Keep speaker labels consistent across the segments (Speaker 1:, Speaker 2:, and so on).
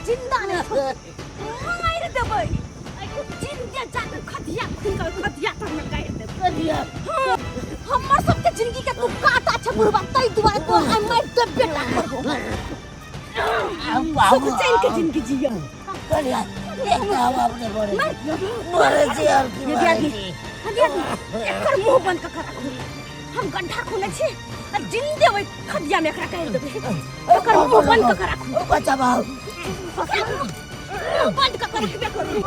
Speaker 1: जिंदा नहीं मार देबै जिंदा जाके खदिया खुनकर खदिया तर में काट दे खदिया हमर सबके जिंदगी के तू काटा छ बुढ़वा तई दुआ तो हम मार दे बेटा सब चैन के जिंदगी जियो
Speaker 2: करिया एक हम अपने मरे जी और की
Speaker 1: हदिया एकर मुंह बंद कर रखू हम गड्ढा खोले छी और जिंदे ओइ खदिया में एकरा काट देबै एकर मुंह बंद कर रखू
Speaker 2: बच्चा बाबू
Speaker 1: बंद कर रखबे करू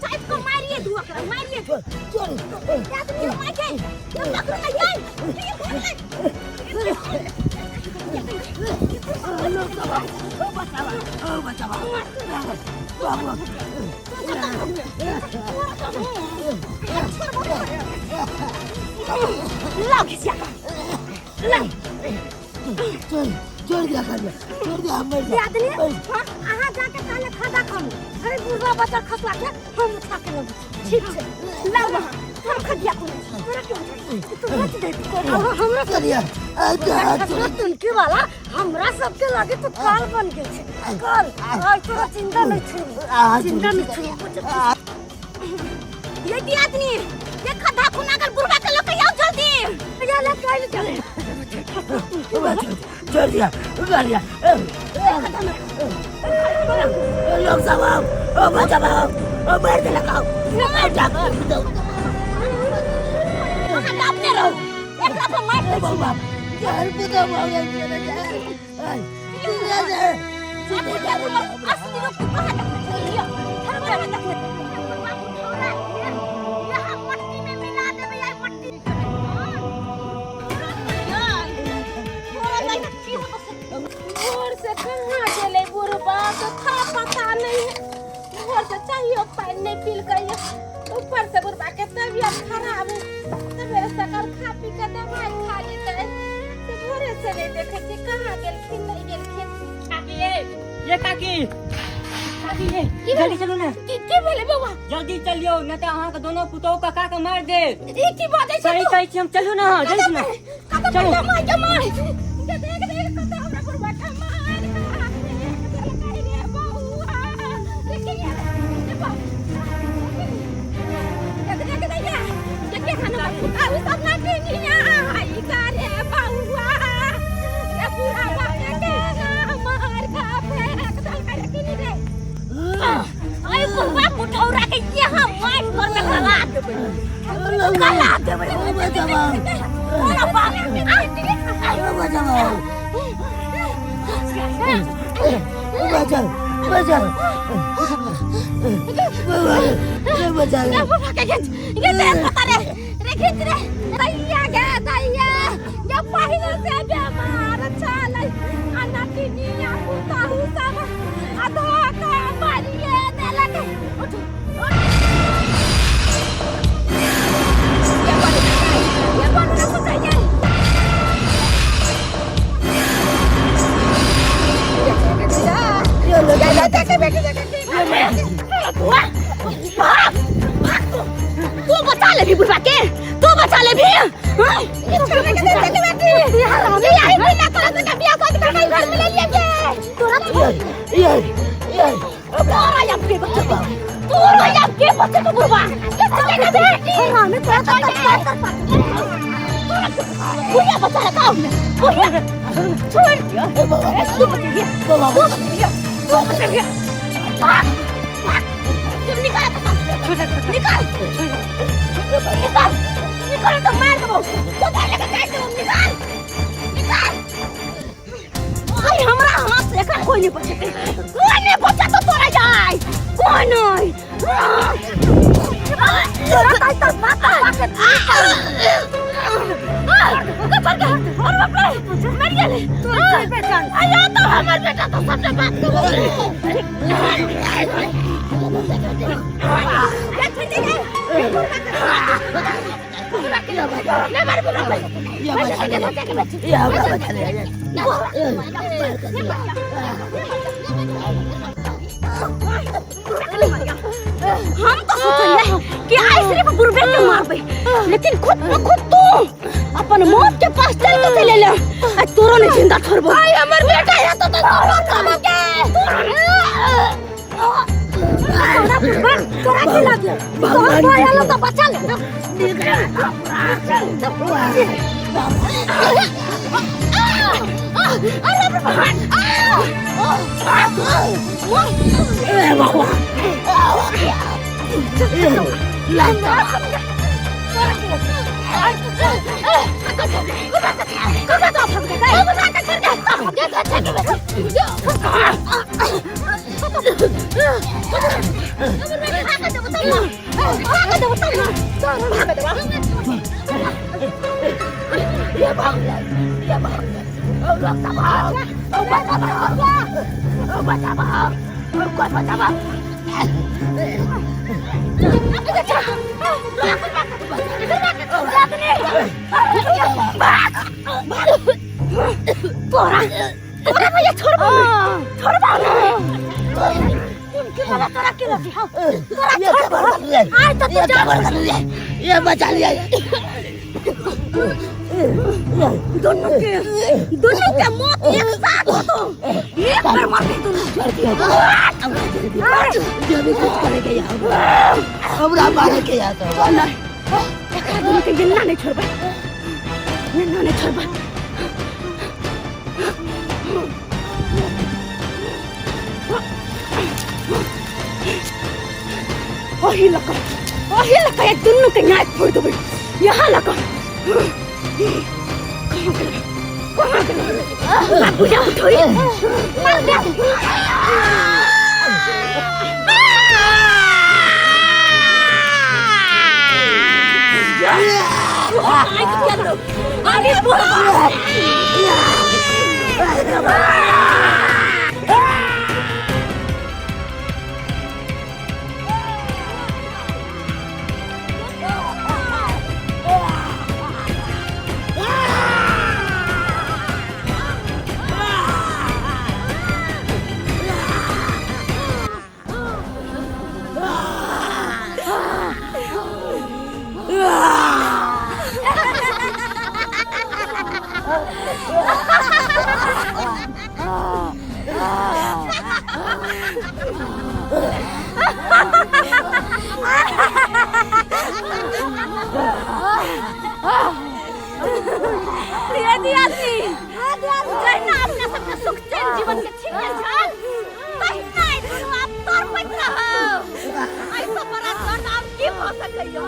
Speaker 1: साइड को मारिए दुआ कर मारिए
Speaker 2: चल
Speaker 1: क्या तुम मार के ये पकड़ ले यार
Speaker 2: छोड़ दिया कर छोड़ दिया हम
Speaker 1: याद नहीं हां आहा जाके काले खादा खाऊ अरे बुढ़वा बच्चा खसला के हम उठा के लो ठीक है लाओ हम खदिया को तोरा क्यों तू मत दे हमरा
Speaker 2: करिया
Speaker 1: तुनके वाला हमरा सबके लागे तो काल बन गेल छे काल और तोरा चिंता नहीं छे ये दिया आदमी ये खदा खुनागल बुढ़वा के लोग आओ जल्दी ये ले काल चले
Speaker 2: छोड़ दिया लोग सब ओ बच्चा बाबू ओ मार दे लगाओ मार दे
Speaker 1: अपने रहो एकरा पर मार दे
Speaker 2: बाबा यार बुदा मार मेरा यार
Speaker 1: असली रूप को कहां तक लिया हर बार तक यहां मट्टी में मिला देबे यार मट्टी घर से कहां चले बुढ़वा तो था पता नहीं घर से चाहिए पानी नहीं पील गई ऊपर से बुढ़वा के तबीयत खराब है मेरे सकर खा पी के दवाई खा लेते तो घरे से नहीं देखे कि कहां गेलखिन नहीं गेलखिन काकी
Speaker 3: ये काकी ये जल्दी चलो ना
Speaker 1: की भेले बाबा
Speaker 3: जल्दी चलियो न त अहाँ के दोनों पुतौ काका के मार दे
Speaker 1: ई की बात है
Speaker 3: सही सही हम चलो ना जल्दी ना
Speaker 1: चलो मार के मार देख कत हमरा पर बैठा मार तू बचा ले भी बुढ़वा के तू बचा ले भी निकाल तो मार दो तो पहले का काट दो निकाल आई हमरा हाथ से का कोई नहीं बचे तो तोरा जाए कोई नहीं तोरा काट तो माता और बाप रे मर गेले तोर बेटा आया तो हमर बेटा तो सबने बात कर हम तो सोचले कि आई सिर्फ बुढ़बे के मारबे लेकिन खुद में खुद तू अपन मौत के पास चल के ले ले तोरो ने जिंदा छोड़बो आई हमर बेटा है तो तोरा की लगे तोहर भाई आलो तो बचा ले अरे भगवान
Speaker 2: ये बचा लिया
Speaker 1: दोनों के मौत एक साथ हो तो एक बार मार
Speaker 2: जो भी कुछ करेंगे हमरा मारे के यहाँ तो
Speaker 1: दोनों के गिनना नहीं छोड़बा ओही लगा एक दोनों के यहाँ फोड़ दो यहाँ लगा कहाँ गया बुझा उठोई मार दे आगे जीवन के छीन जान पहिना दुनु आप तोर मत रहो ऐसा बड़ा दर्द आप की हो सकइयो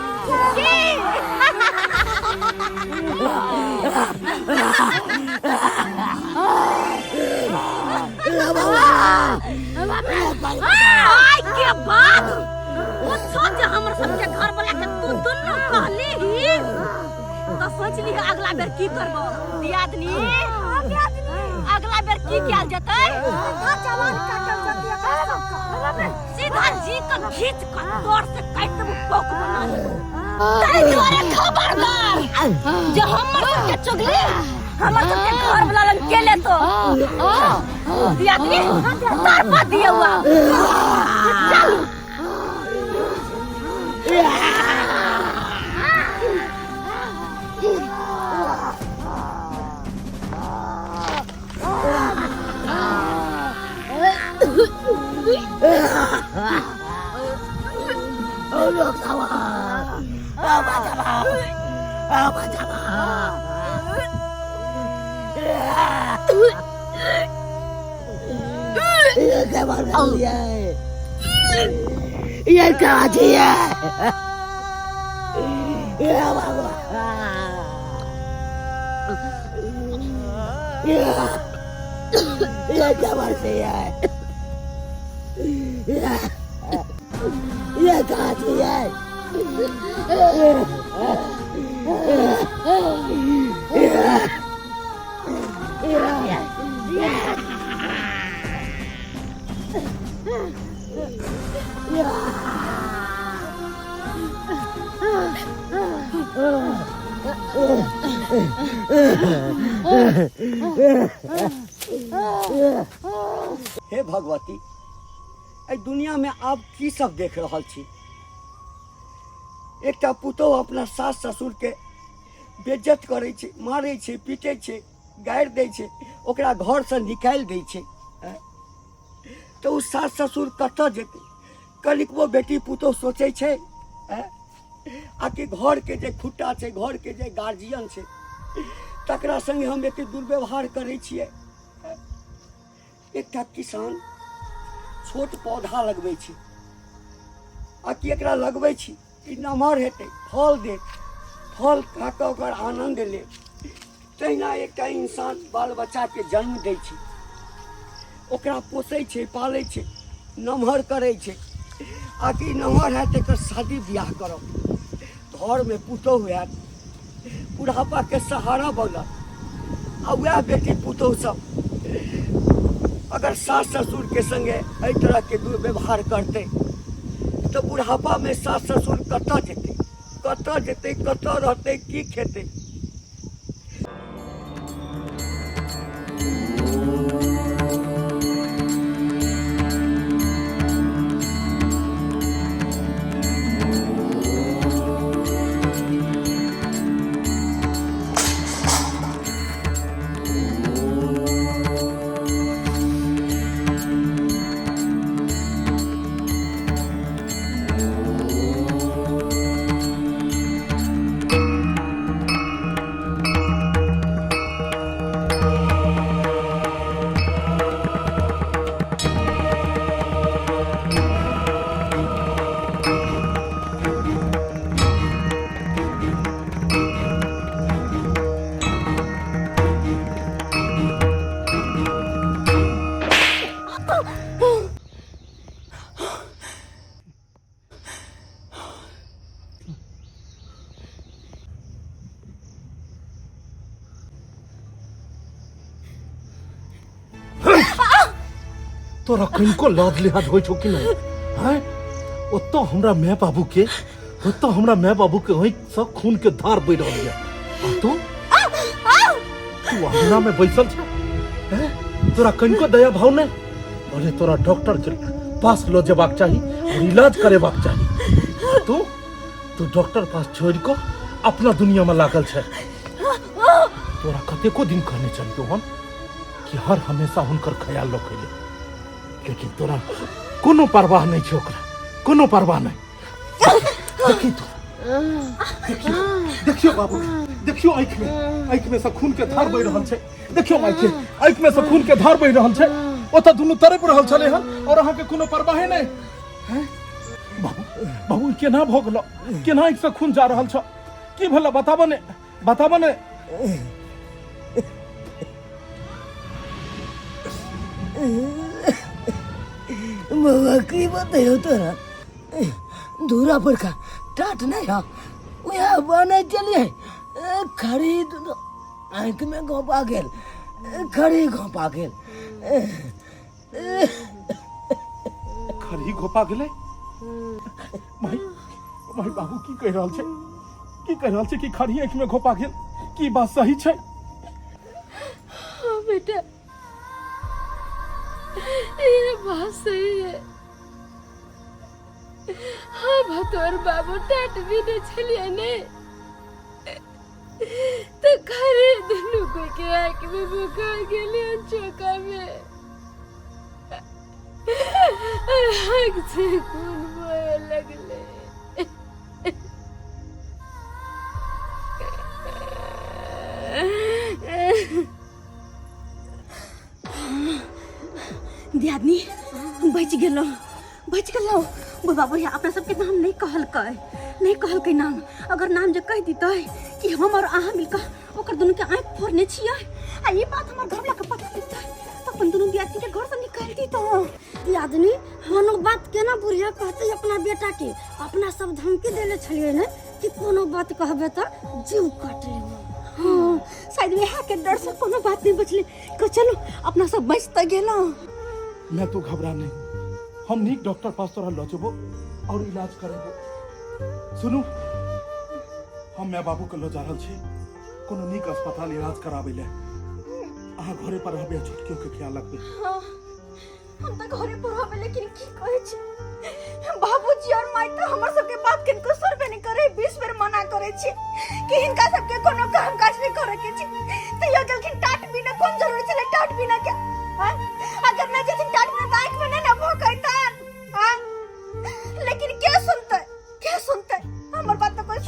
Speaker 1: आई के बात वो सोच हमर सबके घर वाला के तू दुनु कहली ही तो सोचली अगला बेर की करबो दियादनी अगला बेर की किया जतै जवान काटल जतिया का सीधा जी का खींच कर तोड़ से काट देबो पोक बना तारे द्वारे खबरदार जे हमर सबके चुगली हमर सबके घर वाला लग के ले तो दियादनी तार पर दिया हुआ चल
Speaker 2: ये क्या है ये क्या बात है ये कहां है
Speaker 4: हे भगवती ए दुनिया में आप की सब देख रहा छी। एकटा पुतोह अपना सास ससुर के बेइज्जत करे छे, मारे छे, पीटे छे, गाड़ दे छे, ओकरा घर से निकाल दे छे। तो उ सास ससुर कतऽ जेतै? कनिकबो बेटी पुतौह सोचै छै? आकि घर के जे खुट्टा छै, घर के जे गार्जियन छै, तकरा संगे हम एते दुर्व्यवहार करै छियै। एकटा किसान छोट पौधा लगबै छै, आकि एकरा लगबै छी ई नमहर हेतै, फल देत, फल खा कऽ ओकर आनन्द ले। तहिना एकटा इंसान बाल बच्चाके जन्म दै छै, ओकरा पोसै छै, पालै छै, नमहर करै छै, आकि नमहर हैत एकर शादी बियाह करब, घरमे पुतौह हैत, बुढ़ापाके सहारा बनत। आ वएह बेटी पुतौह सब अगर सास ससुरके संगे एहि तरहके दुर्व्यवहार करतै तो बुढ़ापा में सास ससुर कतऽ जेतै, कतऽ जेतै, कतऽ रहतै, की खेतै?
Speaker 5: तोरा कनिको लाज लिहाज होइ छौ कि नहीं? हैं? ओतो हमरा माय बाबू के आँख से खून के धार बह रहल है। तू अंगना में बैसल छ? हैं? तोरा कनिको दया भाव नहीं? अरे तोरा डॉक्टर के पास लो जेबाक चाहिए और इलाज करेबाक चाहिए। तू डॉक्टर पास छोड़ को अपना दुनिया में लागल छै। तोरा कतेको दिन कहने चलियो हम कि हर हमेशा हुनकर ख्याल रखे, लेकिन तोरा कोनो परवाह नहीं छै, ओकरा कोनो परवाह नहीं। देखियो बाबू, देखियो आँख में से खून के धार बह रहल छै। देखियो आँख में से खून के धार बह रहल छै। ओतऽ दुनू तरफ रहल छले हन और अहाँ के कोनो परवाह नहीं। हैं बाबू केना भ गेलो? केना आँख से खून जा रहल छ? की भेल बताबो ने।
Speaker 2: बाबा की बतायो तोरा? दूरा पर का टाट नहीं है, वह बने चलिए खरीद आँख में घोपा गेल, खड़ी घोपा गेल।
Speaker 5: खरी घोपा गेलै? माई बाबू की कह रहल छै? कि खरी आँख में घोपा गेल? की बात सही छै?
Speaker 1: हाँ बेटा, ये बात सही है। हाँ भतोर बाबू टाट भी न चलिए ने तो खरे दुनू को के आँख में बुका गेले चौका में, आँख से खून बहे लगले।
Speaker 6: दियादनी बच गेलो। बुढ़ा बुढ़िया अपना सबके नाम नहीं कहलकै नाम। अगर नाम जे कह दीते कि हम और अहाँ मिलकर ओकर दुनू के आँख फोड़ने छियै आ ई बात हमर घर वाला के पता चलतै तो अपन दुनू दियादनी के घर से निकाल दी। तो दियादनी कोनो बात केना बुढ़िया कहते अपना बेटा के? अपना सब धमकी देले छलिए ने कि कोनो बात कहबे तो जीव काट लेबो। हाँ शायद वह के डर से कोनो बात नहीं बचले। चलो अपना सब बच त गेलो।
Speaker 5: मैं तू घबरा नहीं, हम नीक डॉक्टर पास तोरा ल जेबो और इलाज करेबो। सुनू, हम माय बाबू के ल जा रहल छी कोनो नीक अस्पताल इलाज कराबै ले। अहाँ घरे पर रहबे, छोटकियों के ख्याल रखबे।
Speaker 6: हाँ हम तो घरे पर रहबे, लेकिन की कहै छी बाबूजी और माई तो हमर सबके बात किनको सुनबे नहीं करे। 20 बेर मना करे छी कि हिनका सबके कोनो काम काज नहीं करे के छी। तैयो जलखिन टाट बिना कोन जरूरी छले टाट बिना के? अगर मैं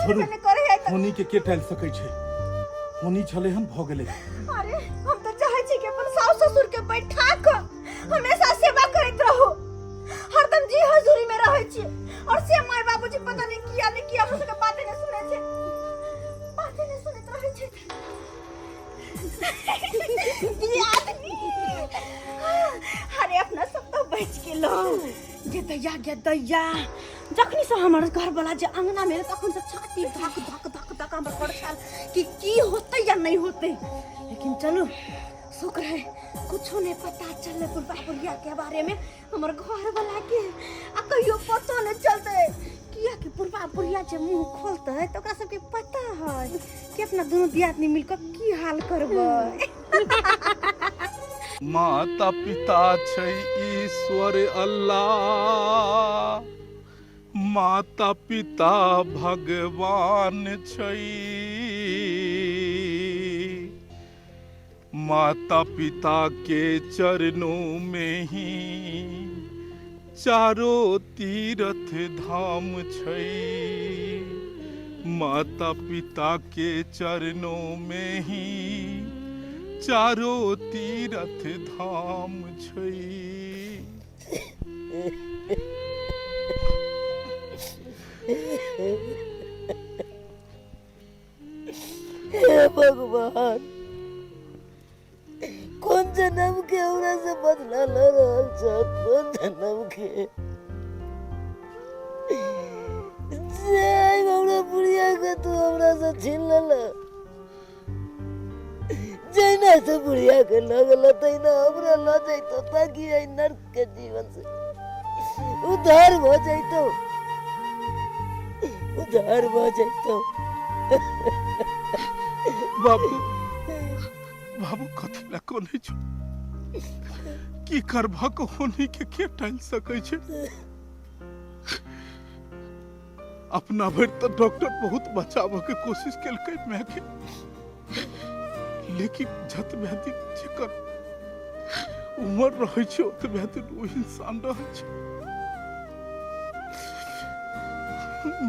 Speaker 5: छोड़ू
Speaker 6: कने करे है त
Speaker 5: होनी के टाल सकै छै होनी छले हन भ गेलै
Speaker 6: अरे हम तो चाहे छी कि अपन सास ससुर के बैठा क हमेशा सेवा करैत रहो हरदम जी हजूरी में रहै छी और से माय बाबूजी पता नहीं किया हमर सबके बातें नहीं सुनै छै बातें नहीं सुनैत रहै छै ये आदमी अरे अपना सब तो बच गेलो जे दैया जखनी से हमर घर वाला जे अंगना में तखन से छाती धक धक धक धक हमर पड़छाल कि की होते या नहीं होते लेकिन चलो शुक्र है कुछो नहीं पता चले बुढ़िया के बारे में हमर घर वाला के आ कहियो पतो नहीं चलते किया कि बुढ़िया जे मुंह खोलते तो ओकरा सबके पता है कि अपना दोनों दियादनी मिलकर की हाल करबै
Speaker 5: माता पिता छै ईश्वर अल्लाह माता पिता भगवान छै माता पिता के चरणों में ही चारों तीर्थ धाम छै माता पिता के चरणों में ही चारों तीर्थ धाम छै
Speaker 2: हे भगवान कौन जन्म के हमरा से बदला ले रहल छ कौन जन्म के जय हमरा बुढ़िया के तू हमरा से छीन लेला जैना से बुढ़िया के लगल तैना हमरा ल जैतो ताकि आई नर्क के जीवन से उद्धार हो जैतो
Speaker 5: बाबू बाबू कथी ला कोने छ की करभक होनी के टाल सकै छै अपना भर तो डॉक्टर बहुत बचाव के कोशिश केलकै मैं के लेकिन जतबे दिन जेकर उम्र रहै छै ओतबे दिन ओ इंसान रहै छै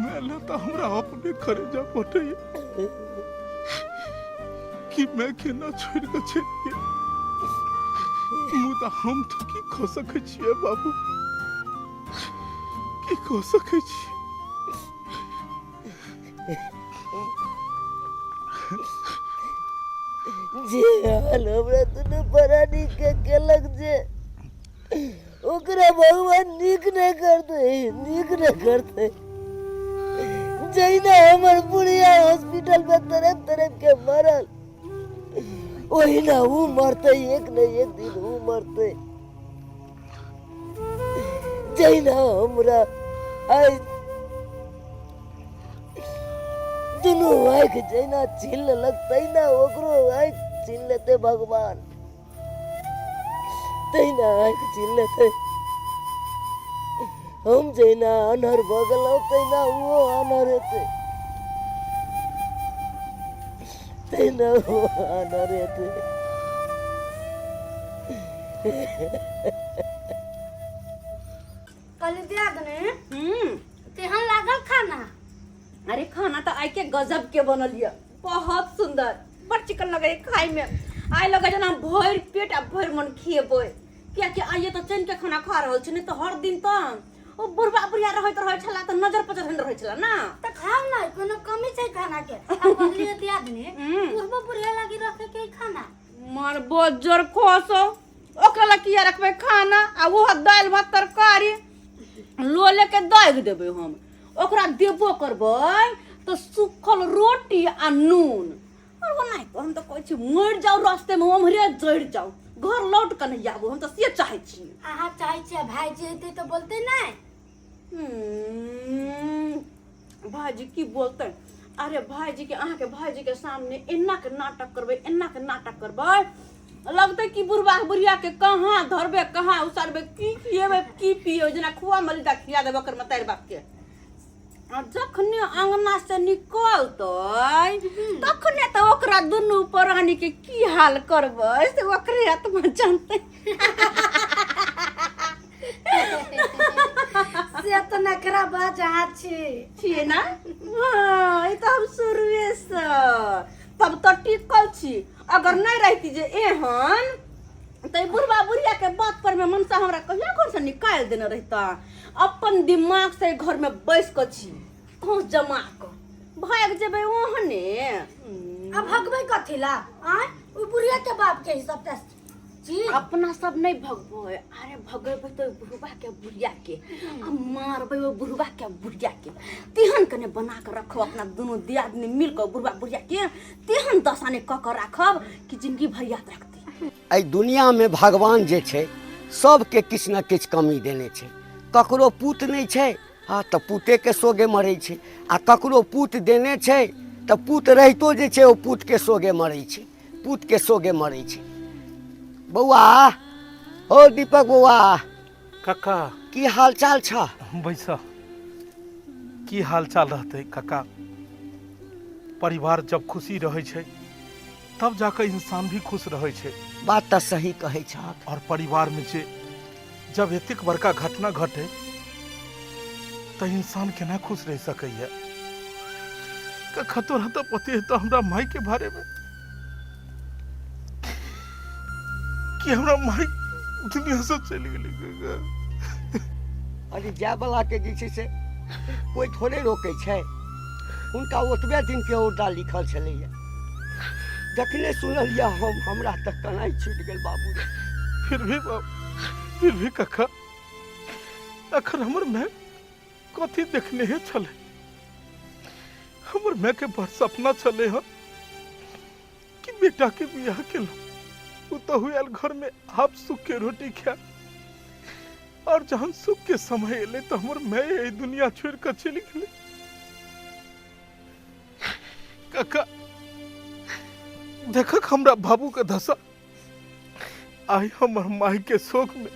Speaker 5: मैं तो हमरा अपने करे जा पड़े कि मैं के ना छोड़ के चलिए मुदा हम तो की खो सके छिए बाबू की खो सके छिए
Speaker 2: जे हाल हमरा तूने परानी के केलक जे ओकरा भगवान नीक नहीं करते जैना हमर बुढ़िया हॉस्पिटल में तरफ के मरल वही ना वो मरते एक न एक दिन वो मरते जैना हमरा आज दुनू आँख जैना छीन लगते ना ओकरो आँख छीन लेते भगवान तैना आँख छीन लेते हम जैना अनहर भगल तैना वो अनहर हेते तैना वो अनहर हेते
Speaker 6: कल दिया दने तेहन लागल खाना अरे खाना तो आई के गजब के बनलिए बहुत सुंदर बड़ चिकन लगे खाए में आई लगे जना भर पेट आ भर मन खिएबै किया कि आइए तो चैन के खाना खा रहल छी नहीं तो हर दिन तो ओ बुढ़बा बुढ़िया रहैत रहै छला त नजर पजर हन रहै छला ना
Speaker 7: त खाओ ना कोनो कमी छै खाना के अब अगली दिया दने बुढ़बा बुढ़िया लागी रखे के खाना
Speaker 6: मार बजर खोसो ओकरा ला किया रखबै खाना आ वो दाल भात तरकारी लो लेके दाग देबै हम ओकरा देबो करबै तो सुखल रोटी आ नून और वो नहीं हम तो कहै छी मर जाओ रास्ते में ओमरे जड़ जाओ घर लौट के नहीं आबो हम तो से चाहै छी
Speaker 7: आहा चाहै छी भाई जी हेतै तो बोलते नहीं
Speaker 6: भाईजी की बोलते अरे भाईजी के अहाँ के भाईजी के सामने एना के नाटक करबै लगते कि बुढ़बा बुढ़िया के कहाँ धरबे कहाँ उसारबे की खिएबे की पिए जना खुआ मलिदा खिया देबे कर मतार बाप के जखने अंगना से निकलतै तखने तो ओकरा दुनू प्राणी के की हाल करबै से ओकरे आत्मा जानतै
Speaker 7: से तो नखरा बाज हाथ छी
Speaker 6: छिए ना हाँ, ई तो हम शुरुए से तब तो टिकल छी। अगर नहीं रहती जे एहन तो बुढ़वा बुढ़िया के बात पर में मन से हमरा कहिया घर से निकाल देने रहता। अपन दिमाग से घर में बैस के छी तो जमा के भाग जेबे ओहने।
Speaker 7: अब भगबै कथिला आय ओ बुढ़िया के बाप के हिसाब से जी
Speaker 6: अपना सब नहीं भगबो। अरे भगेबे तो बुढ़वा के बुढ़िया के आ मारबे वो बुढ़वा के बुढ़िया के। तिहन कने बना के रखब अपना दोनों दियादनी मिल के बुढ़वा बुढ़िया के तिहन दसाने क के राखब कि जिंदगी भर याद रखती।
Speaker 4: एहि दुनिया में भगवान जे छै सबके किछु न किछु कमी देने छै। ककरो पूत नहीं छै हाँ तो पूते के सोगे मरै छै, आ ककरो पूत देने छै तो पूत रहितो जे छै ओ पूत के सोगे मरै छै, पूत के सोगे मरै छै। बौआ ओ दीपक बौआ
Speaker 5: काका
Speaker 4: की हाल चाल छ?
Speaker 5: बैसा की हाल चाल रहते काका। परिवार जब खुशी रहे छै तब जाकर इंसान भी खुश रहे छै।
Speaker 4: बात तो सही कहे छ।
Speaker 5: और परिवार में जे जब एतेक बड़का घटना घटे तो इंसान केना खुश रह सके है। कखा तोरा तो पते है तो हमरा माई के बारे में कि हमरा माई दुनिया से चली गेली।
Speaker 4: अरे जाय वाला के जे छै से कोई थोड़े रोके छै। उनका ओतबे दिन के औरदा लिखल छलैया। जखने सुनलिया हमरा तक कनाई छूट गेल बाबू रे।
Speaker 5: फिर भी कखा अखन हमर माय कथी देखने है छले। हमर माय के बड़ सपना छले हन कि बेटा के बियाह केलहुं उ तो हुआल घर में आप सुख के रोटी खा। और जहन सुख के समय एले तो हमर माय ये दुनिया छोड़ कर चली गेले। काका देखक हमरा बाबू के दशा आई हमर माई के शोक में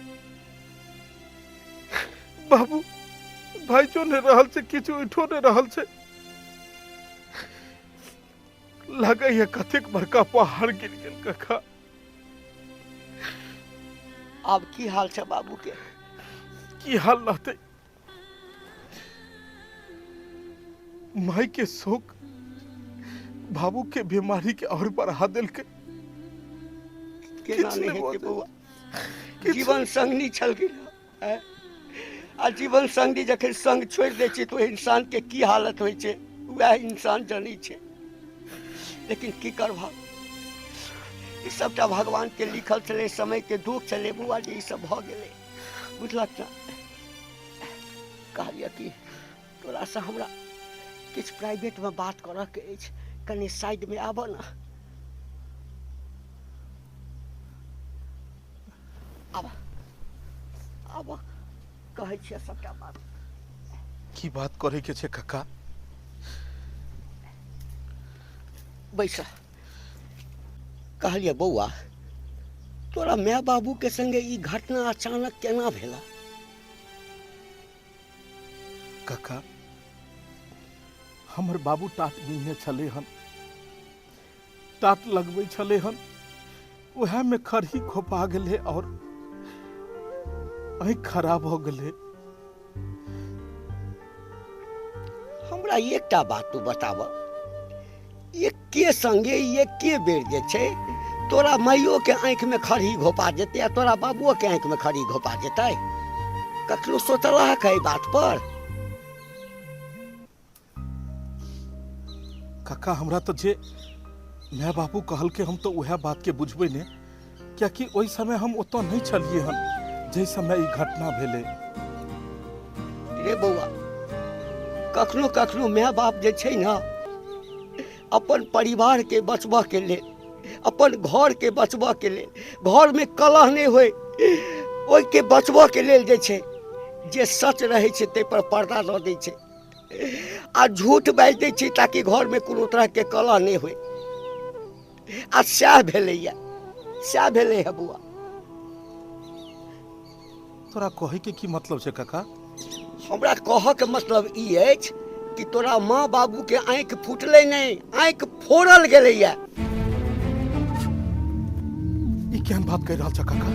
Speaker 5: बाबू भाईचो ने रहल से किछु उठो ने रहल से। लगे ये कतेक बड़का पहाड़ गिर गेल काका।
Speaker 4: अब की हाल छै बाबू के?
Speaker 5: की हाल रहते माई के शोक बाबू के बीमारी के और बढ़ा दिल के।
Speaker 4: केना नहीं हेतै बौआ? जीवन संगनी छलखिन है। आ जीवन संगी जखन संग छोड़ दै छै तो इंसान के की हालत होइ छै वह इंसान जानै छै। लेकिन की करबा ई सबटा भगवान के लिखल छलै, समय के दुख छलै बौआ जे ई सब भ गेलै बुझलक ना। कहलिए कि तोरा से हमरा किछु प्राइवेट में बात करऽ के अछि, कनी साइड में आबऽ ना। अब कहै छियै सबटा बात।
Speaker 5: की बात करे के छै काका?
Speaker 4: बैसा कहलिए बौआ तोरा माय बाबू के संगे ई घटना अचानक केना भेला?
Speaker 5: काका हमर बाबू टाट बीने छले हन, टाट लगबै छले हन, वह में खरही खोपा गेले और आँख खराब हो गेले।
Speaker 4: हमरा एकटा बात तू बताब, एके संगे एके बेर जे छै तोरा माइयो के आँख में खरही घोपा जेतै आ तोरा बाबुओ के आँख में खरही घोपा जेतै? कखनो सोचलह है बात पर?
Speaker 5: काका हमरा तो जे माय बाबू कहल के हम तो वह बात के बुझबे ने, क्या कि ओई समय हम ओतो नहीं छलिए हन जे समय ई घटना भेले।
Speaker 4: रे बौआ कखनो कखनो माय बाप जे छै ना अपन परिवार के बचबा के लेल, अपन घर के बचबा के लेल, घर में कलह नहीं होय ओई के बचबा के लेल जे छै जे सच रहे छै ते पर पर्दा दऽ दै छै आ झूठ बाजि दै छै ताकि घर में कोनो तरह के कलह नहीं होय। आ सएह भेलैया, सएह भेलै है बौआ।
Speaker 5: तोरा कहे के की मतलब छै काका?
Speaker 4: हमरा कहऽ के मतलब ई अछि कि तोरा माँ बाबू के आँख फूटले नहीं, आँख फोड़ल गेलैया।
Speaker 5: ई केहन बात कह रहल छ काका?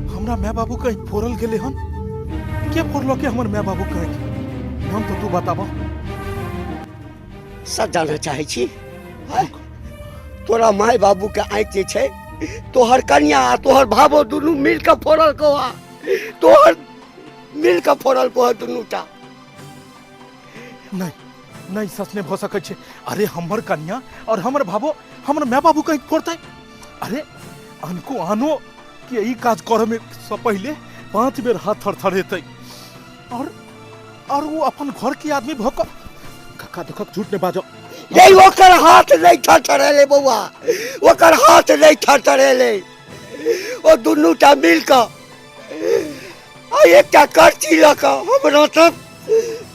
Speaker 5: हमरा माय बाबू के आँख फोड़ल गेले हन? के फोड़लो के हमर माय बाबू के आँख? नाम तो तू बताबो।
Speaker 4: सच जाना चाहे छी हाँ? तोरा माय बाबू के आँख जे छै तोहर कन्या आ तोहर भावो दुनू मिल के फोड़ल कोहा तोहर मिल के फोड़ल कोहा दुनूटा
Speaker 5: नहीं नहीं सच नहीं हो सके छे। अरे हमर कन्या और हमर भावो हमर माय बाबू कहीं फोड़ते। अरे अनको आनो कि ई काज करे में से पहले 5 बेर हाथ थरथरेते और वो अपन घर के आदमी भक कक्का दुखक झूठ ने बाजो।
Speaker 4: यही ओकर हाथ नहीं थरथरेले बउआ ओकर हाथ नहीं थरथरेले ओ दुनूटा मिल के आ एकटा करची ल के हमरा सब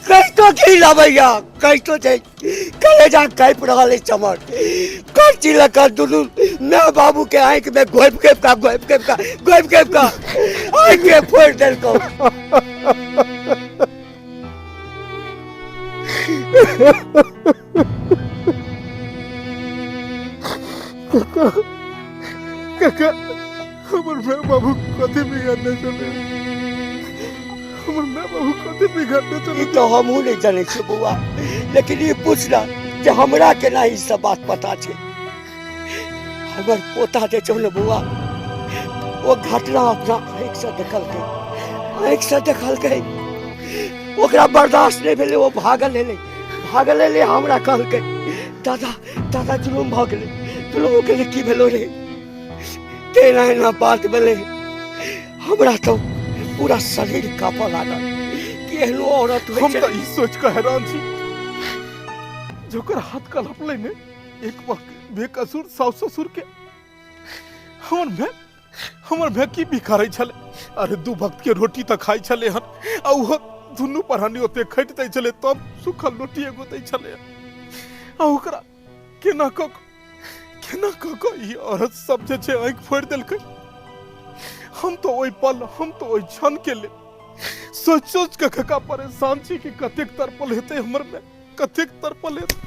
Speaker 4: कहितो की लबैया कहितो छै कलेजा काइप रहल अछि हमर करची ल के दुनू माय बाबू के आँख में घोप का आँख में फोड़ देलको।
Speaker 5: काका हमर माय बाबू कथी बिगाड़ने चले हमर माय बाबू कथी बिगाड़ने चले
Speaker 4: ई तो हमहू नहीं जाने छी बउआ लेकिन ये पूछला जे हमरा केना ई सब बात पता छै। हमर पोता जे छौ ने बउआ वो घटना अपना आँख से देखलकै ओकरा बर्दाश्त नहीं भेलै वो भागल एलै हमरा कहलकै दादा जुलुम भऽ गेलै जुलुम के की भेलो रे तेना एना बात भेलै हमरा तो पूरा शरीर काँपऽ लागल केहनो औरत
Speaker 5: हम तो ई सोच के हैरान छी जोकर हाथ कलपले ने एक वक्त बेकसूर सास ससुर के हमर भाई की बिखारै छले। अरे दू वक्त के रोटी तो खाई छले हन आ वो दुनू पढ़ानी ओते खैट दै छले तब सुखल रोटी एगो दै छले आ ओकरा केना कक ई औरत सब जे छै आँख फोड़ देलकै। हम तो ओइ पल हम तो ओइ क्षण के ले सोच के कका परेशान छी कि कतेक तरपल हेतै हमर में कतेक तरपल हेतै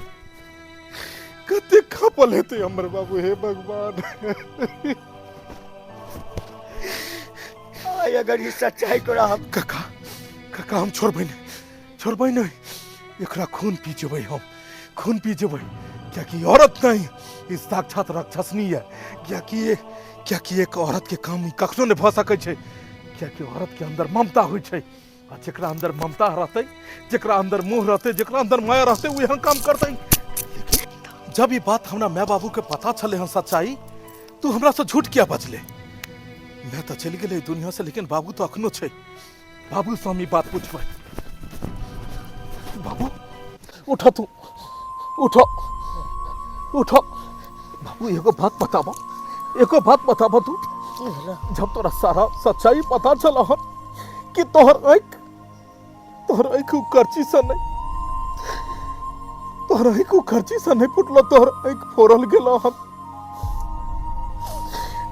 Speaker 5: कतेक खपल हेतै हमर बाबू हे भगवान।
Speaker 4: आय अगर ये सच्चाई तोरा हम
Speaker 5: कका हम छोड़बै नहीं एकरा खून पी जेबै क्योंकि औरत नहीं ई साक्षात राक्षसनी है क्योंकि एक औरत के काम कखनो नहीं भ सकै छै क्योंकि औरत के अंदर ममता होइ छै आ जेकरा अंदर ममता रहते जेकरा अंदर मोह रहते जेकरा अंदर माया रहते वो यह काम करते। जब ये बात हमरा माय बाबू के पता चले हम सच्चाई तू हमरा से झूठ किया बजले। मैं तो चल गए दुनिया से लेकिन बाबू तो अखनो छै बाबू से हम ई बात पूछबै। बाबू उठो तू उठो बाबू एगो बात बताबो तू जब तोरा सारा सच्चाई पता चला हन कि तोहर आँख करची से नहीं फुटलो तोहर आँख फोड़ल गेलो हन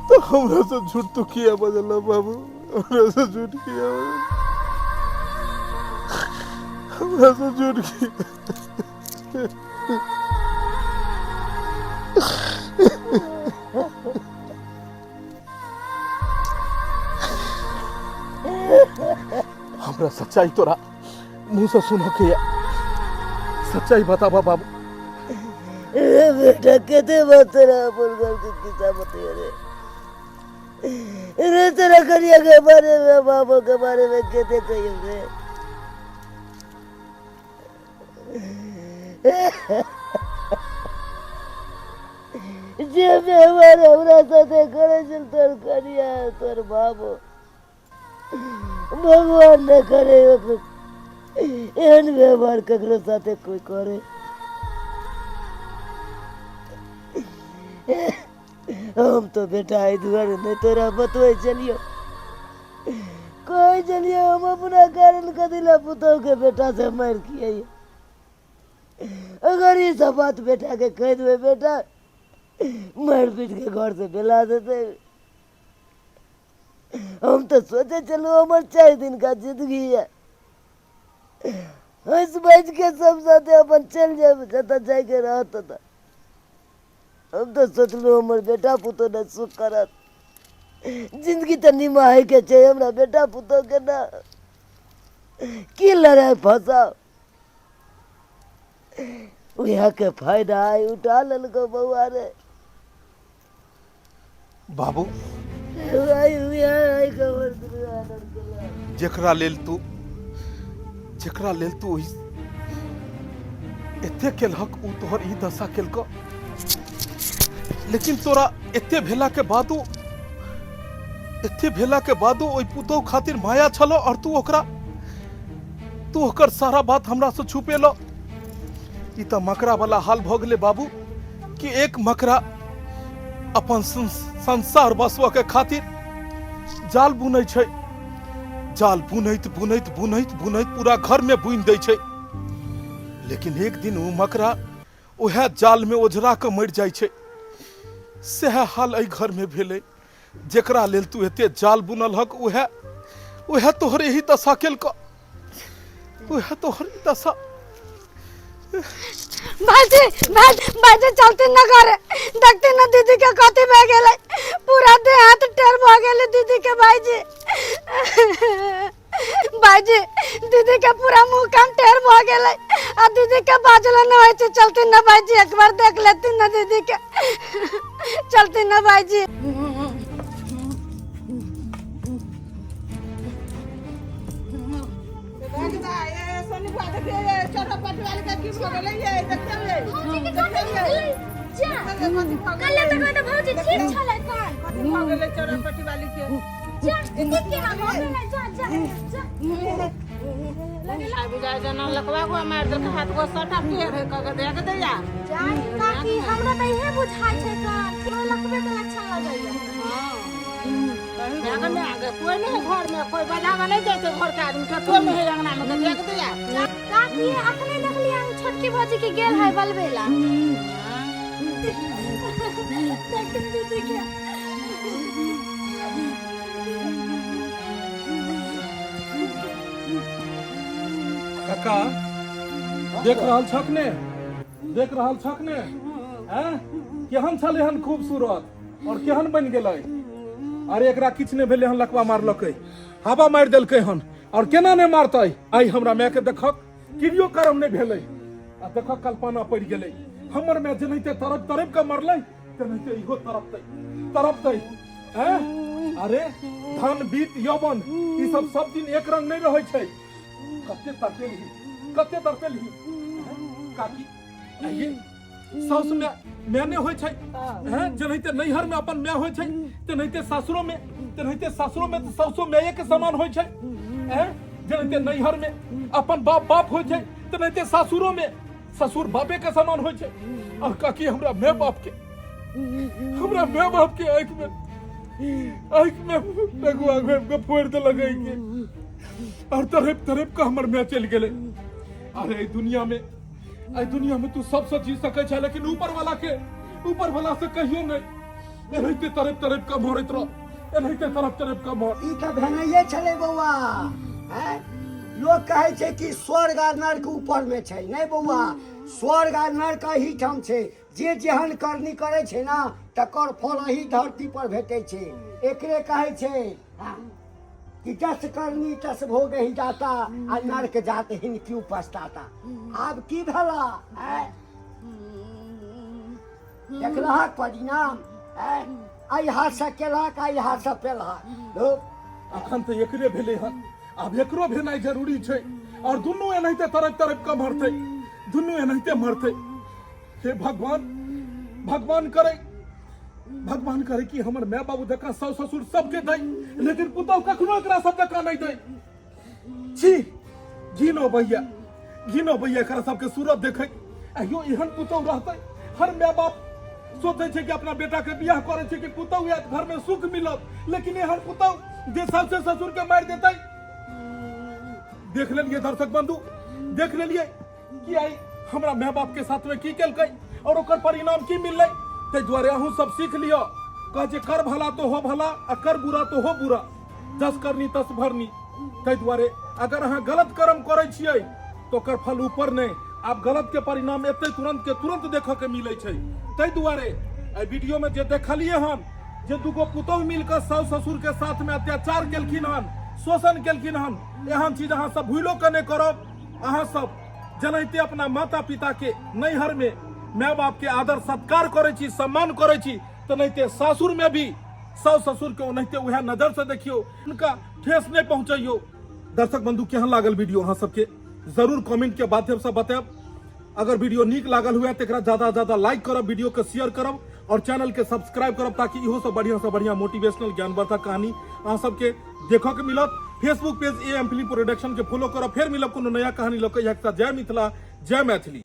Speaker 5: तो हमरा से झूठ तो किया बजला बाबू हमरा से झूठ किया हमरा सच्चाई तोरा मुंह से सुनो के सच्चाई बताबा बाबू।
Speaker 2: बेटा कहते तेरा बोलकर के किस्सा बताइए रे तेरा करिया के बारे में बाबू के बारे में कहते कहिए रे जे व्यवहार हमरा साथे करे चल तोर करिया तोर बाबू भगवान ने करे एहन व्यवहार ककरो साथे कोई करे। हम तो बेटा इधर नहीं तोरा बतवे चलियो कोई चलियो हम अपना कारण कदिला पुतौ के बेटा से मार किए अगर ये सब बात बेटा के कह दे बेटा मार पीट के घर से बेला देते। हम तो सोचे चलो हमारे 4 दिन का जिंदगी है हंस बज के सब साथे अपन चल जाए जता जाए के रहता था। हम तो सोचलो हमारे बेटा पुतो ने सुख करत जिंदगी तो निमाहे के चाहिए हमरा बेटा पुतो के ना की लड़ाई फंसाओ वह के फायदा आई उठा ललको बउआ रे।
Speaker 5: बाबू
Speaker 2: आई आई खबर दुआ लड़को
Speaker 5: जेकरा लेल तू एते केलहक उ तोहर ई दशा केलक, लेकिन तोरा एते भेला के बादो ओइ पुतौ खातिर माया छलो और तू ओकर सारा बात हमरा से छुपेलो। ई त मकरा वाला हाल भ गेले बाबू कि एक मकरा अपन संसार बसवा के खातिर जाल बुनै छै, जाल बुनैत पूरा घर में बुनि दै छै, लेकिन एक दिन वो मकरा उहे जाल में ओझरा के मर जाइ छै। सह हाल एहि घर में भेलै, जेकरा लेल तू एते जाल बुनल हक उहे तोहर यही दशा केलक, उहे तोहर ई दशा।
Speaker 6: भाईजी चलती न करे, देखती न दीदी के कथी भए गेलै, पूरा देह हाथ टेढ़ भ गेलै दीदी के। भाईजी दीदी के पूरा मुंह कान टेढ़ भ गेलै आ दीदी के बाजला न होइ छै। चलती न भाईजी, एक बार देख लेती न दीदी के, चलती न भाईजी।
Speaker 1: कोई नहीं घर में, कोई बजावा नहीं जाते घर के आदमी के, कोई नहीं अंगना में देख दिया
Speaker 7: काकी अपने देख लिया छोटकी भौजी के गेल है बलबेला।
Speaker 5: काका देख रहल छक ने हैं केहन छले हन खूबसूरत और केहन बन गेलै। अरे एकरा किछ ने भेले हन, लकवा मारलकै, हवा मार देलकै हन, और केना ने मारतै। आई हमरा माय के देखक क्रियो कर्म ने भेलै आ देखक कल्पना पड़ गेलै। हमर माय जेनाहिते तरफ के मरलै तेनाहिते इहो तरफतै हैं। अरे धन बीत यौवन ई सब दिन एक रंग नहीं रहै छै। कते तरपेलही काकी आइए साउस में मैंने होय छै हैं, जेनाहिते नैहर में अपन माय होय छै तेनाहिते सासुरो में तो साउसो माये के समान होय छै हैं। जेनाहिते नैहर में अपन बाप होय छै तेनाहिते सासुरो में ससुर बापे के समान होय छै। और काकी हमरा माय बाप के आँख में लगवा में फोड़ दे लगे के, और तरफ का हमर माय चल गेले। अरे दुनिया में तू सब जी सके छै, लेकिन ऊपर वाला से कहियो नहीं। एनाहिते तरफ का मरैत रह, एनाहिते तरफ का मर।
Speaker 4: ई त भेनाइए छलै बौआ हैं। लोग कहे छै कि स्वर्ग आ नरक ऊपर में छै, नहीं बौआ, स्वर्ग आ नरक ही ठाम छै। जे जेहन करनी करे छै ना तकर फल ही धरती पर भेटै छै। एकरे कहे छै कि जस करनी तस भोग ही जाता आ नरक जात हिन क्यों पछताता। आब की भेला देखलहक परिणाम, आई हाथ से केलक, आई हाथ से पेलहक लोग।
Speaker 5: अखन तो एकरे भेले हन, अब एकरो भेनाइ जरूरी छै। और दुनू एनाहिते तरफ का मरतै, दुनू एनाहिते मरतै। हे भगवान करे कि हमर माय बाबू देखा साउस ससुर सबके दै, लेकिन पुतौ कखनो एकरा सब जका नहीं दै। छी घिनो भैया एकरा सबके सूरत देखे। अयो एहन पुतौ रहतै। हर माय बाप सोचे छै कि अपना बेटा के बियाह करे छै कि पुतौ या घर में सुख मिलत, लेकिन एहन पुतौ जे साउस ससुर के मार देतै। देख लेलिए दर्शक बंधु, देख लेलिए कि आई हमरा माय बाप के साथ में की केलकै और ओकर परिणाम की मिललै। ते द्वारे अहूँ सब सीख लियो, कह जे कर भला तो हो भला आ कर बुरा तो हो बुरा, जस करनी तस भरनी। ते द्वारे अगर अहाँ गलत कर्म करे छियै तो ओकर फल ऊपर नहीं, आप गलत के परिणाम एते तुरंत देखे के मिले छै। ते द्वारे ए वीडियो में जे देखलिए हम जे दुगो पुतौह मिलकर साउस ससुर के साथ में अत्याचार केलखिन हन, शोषण केलखिन हन, एहन चीज अहाँ सब भूलो के नहीं करब। अहाँ सब जनहिते अपना माता पिता के नैहर में माय बाप के आदर सत्कार करे छी, सम्मान करे छी, तो नहिते सासुर में भी सास ससुर के ओनाहिते वह नजर से देखियो, उनका ठेस नहीं पहुंचाइयो। दर्शक बंधु केहन लागल वीडियो अहाँ सबके जरूर कमेंट के माध्यम से बताएब। अगर वीडियो नीक लागल हुए तो ज्यादा ज्यादा लाइक करब, वीडियो के शेयर करब और चैनल के सब्सक्राइब करब, ताकि इहो से बढ़िया मोटिवेशनल ज्ञानवर्धक कहानी अहाँ सबके देखो के मिलत। Facebook page AM film production के फॉलो करब। फिर मिलब कोनो नया कहानी लऽ कऽ। जय मिथिला, जय मैथिली।